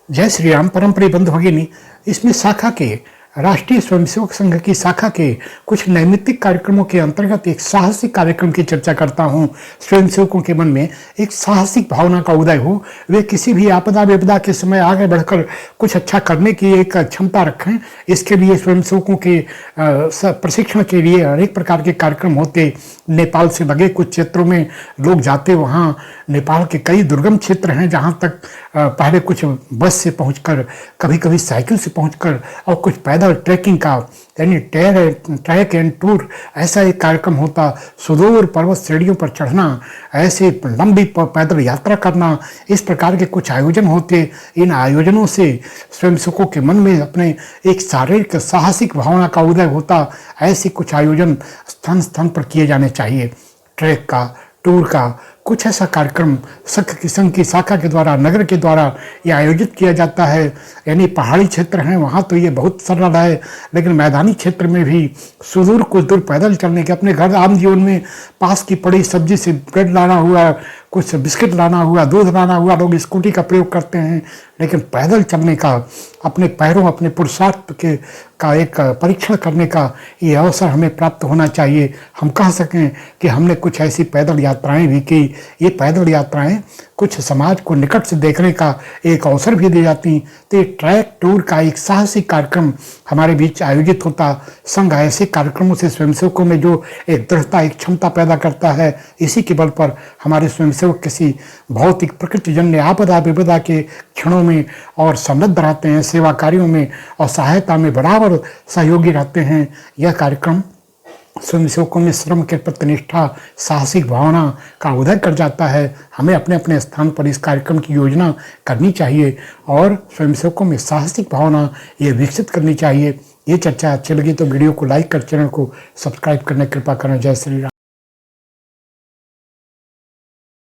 जय श्री राम। परम प्रिय बंधु भगिनी, इसमें शाखा के राष्ट्रीय स्वयंसेवक संघ की शाखा के कुछ नैमित्तिक कार्यक्रमों के अंतर्गत एक साहसिक कार्यक्रम की चर्चा करता हूं। स्वयंसेवकों के मन में एक साहसिक भावना का उदय हो, वे किसी भी आपदा विपदा के समय आगे बढ़कर कुछ अच्छा करने की एक क्षमता रखें। इसके लिए स्वयंसेवकों के प्रशिक्षण के लिए अनेक प्रकार के कार्यक्रम होते। नेपाल से लगे कुछ क्षेत्रों में लोग जाते, वहाँ नेपाल के कई दुर्गम क्षेत्र हैं जहाँ तक पहले कुछ बस से पहुँचकर, कभी कभी साइकिल से पहुँचकर और कुछ पैदल ट्रैकिंग का यानी ट्रैक एंड टूर ऐसा एक कार्यक्रम होता। सुदूर पर्वत श्रेणियों पर चढ़ना, ऐसे लंबी पैदल यात्रा करना, इस प्रकार के कुछ आयोजन होते। इन आयोजनों से स्वयंसेवकों के मन में अपने एक शारीरिक साहसिक भावना का उदय होता। ऐसे कुछ आयोजन स्थान स्थान पर किए जाने चाहिए। ट्रैक का, टूर का कुछ ऐसा कार्यक्रम संघ की शाखा के द्वारा, नगर के द्वारा ये आयोजित किया जाता है। यानी पहाड़ी क्षेत्र हैं वहाँ तो ये बहुत सरल है, लेकिन मैदानी क्षेत्र में भी सुदूर कुछ दूर पैदल चलने के, अपने घर आम जीवन में पास की पड़ी सब्जी से ब्रेड लाना हुआ, कुछ बिस्किट लाना हुआ, दूध लाना हुआ, लोग स्कूटी का प्रयोग करते हैं। लेकिन पैदल चलने का, अपने पैरों, अपने पुरुषार्थ का एक परीक्षण करने का ये अवसर हमें प्राप्त होना चाहिए। हम कह सकें कि हमने कुछ ऐसी पैदल यात्राएं भी की। ये पैदल यात्राएं कुछ समाज को निकट से देखने का एक अवसर भी दे जाती। तो ये ट्रैक टूर का एक साहसिक कार्यक्रम हमारे बीच आयोजित होता। संघ ऐसे कार्यक्रमों से स्वयंसेवकों में जो एक दृढ़ता, एक क्षमता पैदा करता है, इसी के बल पर हमारे स्वयंसेवक किसी भौतिक प्रकृतिजन्य आपदा विपदा के क्षणों में और समृद्ध रहते हैं, सेवा कार्यों में और सहायता में बराबर सहयोगी रहते हैं। यह कार्यक्रम स्वयंसेवकों में श्रम के प्रति निष्ठा, साहसिक भावना का उदय कर जाता है। हमें अपने अपने स्थान पर इस कार्यक्रम की योजना करनी चाहिए और स्वयंसेवकों में साहसिक भावना ये विकसित करनी चाहिए। ये चर्चा अच्छी लगी तो वीडियो को लाइक कर, चैनल को सब्सक्राइब करने की कृपा करें। जय श्री राम।